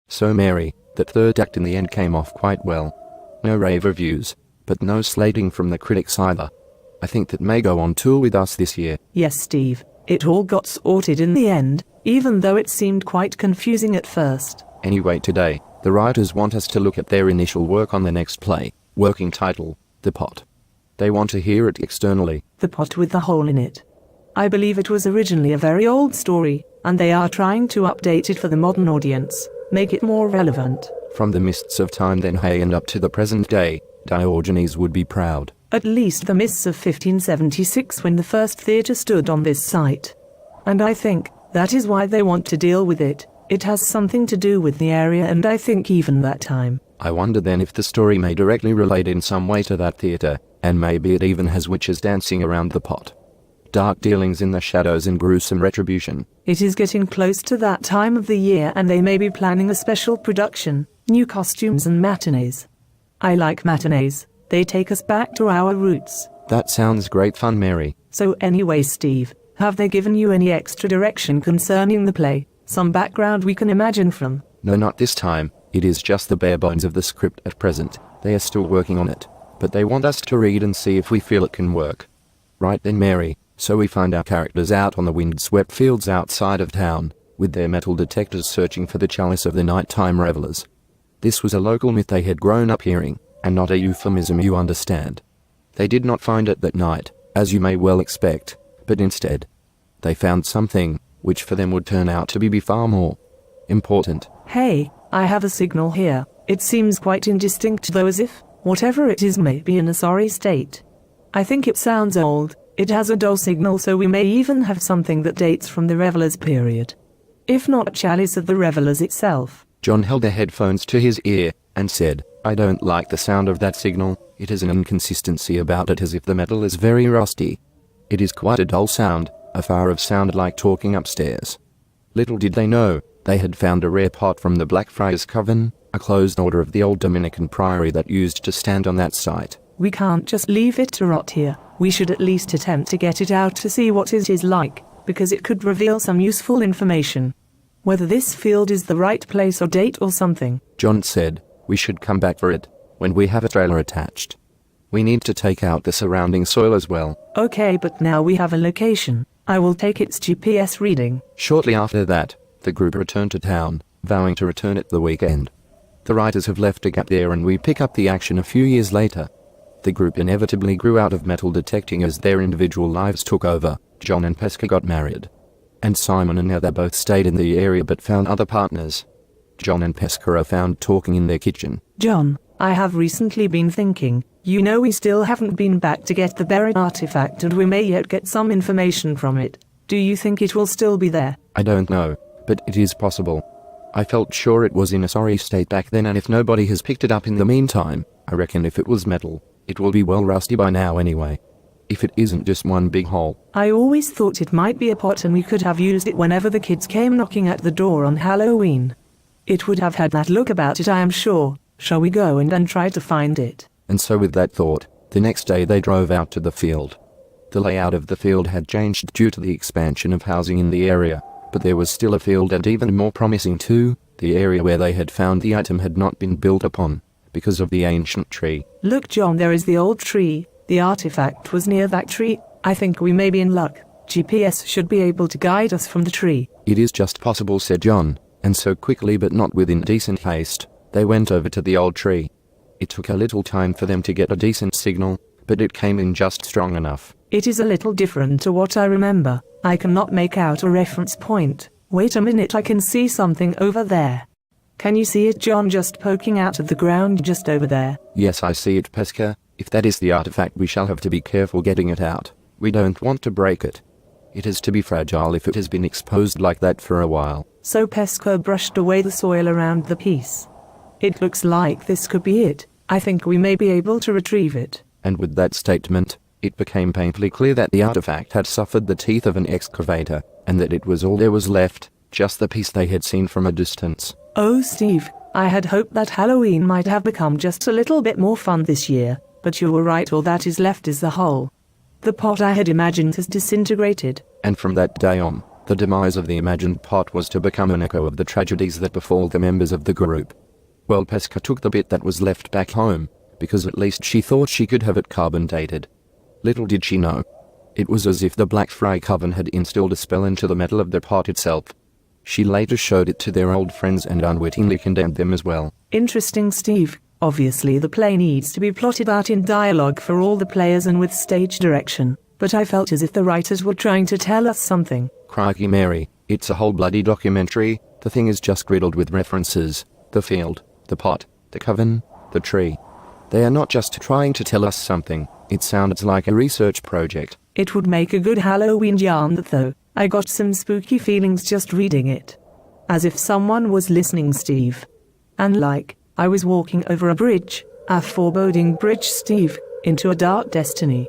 So Mary, that third act in the end came off quite well. No rave reviews, but no slating from the critics either. I think that may go on tour with us this year. Yes, Steve, it all got sorted in the end, even though it seemed quite confusing at first. Anyway, today, the writers want us to look at their initial work on the next play, working title, The Pot. They want to hear it externally. The Pot with the Hole in It. I believe it was originally a very old story, and they are trying to update it for the modern audience, make it more relevant. From the mists of time then hey and up to the present day, Diogenes would be proud. At least the mists of 1576 when the first theatre stood on this site. And I think that is why they want to deal with it. It has something to do with the area, and I think even that time. I wonder then if the story may directly relate in some way to that theatre, and maybe it even has witches dancing around the pot. Dark dealings in the shadows and gruesome retribution. It is getting close to that time of the year, and they may be planning a special production, new costumes and matinees. I like matinees. They take us back to our roots. That sounds great fun, Mary. So anyway, Steve, have they given you any extra direction concerning the play? Some background we can imagine from? No, not this time. It is just the bare bones of the script at present. They are still working on it, but they want us to read and see if we feel it can work. Right then, Mary. So we find our characters out on the wind-swept fields outside of town, with their metal detectors searching for the chalice of the nighttime revelers. This was a local myth they had grown up hearing, and not a euphemism, you understand. They did not find it that night, as you may well expect, but instead, they found something, which for them would turn out to be far more important. Hey, I have a signal here. It seems quite indistinct though, as if, whatever it is may be in a sorry state. I think it sounds old. It has a dull signal, so we may even have something that dates from the revelers period. If not chalice of the revelers itself. John held the headphones to his ear, and said, I don't like the sound of that signal. It has an inconsistency about it, as if the metal is very rusty. It is quite a dull sound, a far of sound like talking upstairs. Little did they know, they had found a rare pot from the Blackfriars Coven, a closed order of the old Dominican priory that used to stand on that site. We can't just leave it to rot here. We should at least attempt to get it out to see what it is like, because it could reveal some useful information. Whether this field is the right place or date or something. John said, we should come back for it, when we have a trailer attached. We need to take out the surrounding soil as well. Okay, but now we have a location. I will take its GPS reading. Shortly after that, the group returned to town, vowing to return at the weekend. The writers have left a gap there, and we pick up the action a few years later. The group inevitably grew out of metal detecting as their individual lives took over. John and Pesca got married. And Simon and Heather both stayed in the area but found other partners. John and Pesca are found talking in their kitchen. John, I have recently been thinking, you know, we still haven't been back to get the buried artifact, and we may yet get some information from it. Do you think it will still be there? I don't know, but it is possible. I felt sure it was in a sorry state back then, and if nobody has picked it up in the meantime, I reckon if it was metal, it will be well rusty by now anyway. If it isn't just one big hole. I always thought it might be a pot, and we could have used it whenever the kids came knocking at the door on Halloween. It would have had that look about it, I am sure. Shall we go and then try to find it? And so with that thought, the next day they drove out to the field. The layout of the field had changed due to the expansion of housing in the area, but there was still a field, and even more promising too, the area where they had found the item had not been built upon, because of the ancient tree. Look, John, there is the old tree. The artifact was near that tree. I think we may be in luck. GPS should be able to guide us from the tree. It is just possible, said John, and so quickly but not with indecent haste, they went over to the old tree. It took a little time for them to get a decent signal, but it came in just strong enough. It is a little different to what I remember. I cannot make out a reference point. Wait a minute, I can see something over there. Can you see it, John, just poking out of the ground just over there? Yes, I see it, Pesca. If that is the artifact, we shall have to be careful getting it out. We don't want to break it. It is to be fragile if it has been exposed like that for a while. So Pesca brushed away the soil around the piece. It looks like this could be it. I think we may be able to retrieve it. And with that statement, it became painfully clear that the artifact had suffered the teeth of an excavator, and that it was all there was left, just the piece they had seen from a distance. Oh, Steve, I had hoped that Halloween might have become just a little bit more fun this year, but you were right, all that is left is the hole. The pot I had imagined has disintegrated. And from that day on, The demise of the imagined pot was to become an echo of the tragedies that befall the members of the group. Well, Pesca took the bit that was left back home, because at least she thought she could have it carbon dated. Little did she know. It was as if the Black Fry Coven had instilled a spell into the metal of the pot itself. She later showed it to their old friends and unwittingly condemned them as well. Interesting, Steve. Obviously the play needs to be plotted out in dialogue for all the players and with stage direction, but I felt as if the writers were trying to tell us something. Crikey Mary, it's a whole bloody documentary. The thing is just riddled with references. The field, the pot, the coven, the tree. They are not just trying to tell us something. It sounds like a research project. It would make a good Halloween yarn, though. I got some spooky feelings just reading it. As if someone was listening, Steve. And like, I was walking over a bridge, a foreboding bridge, Steve, into a dark destiny.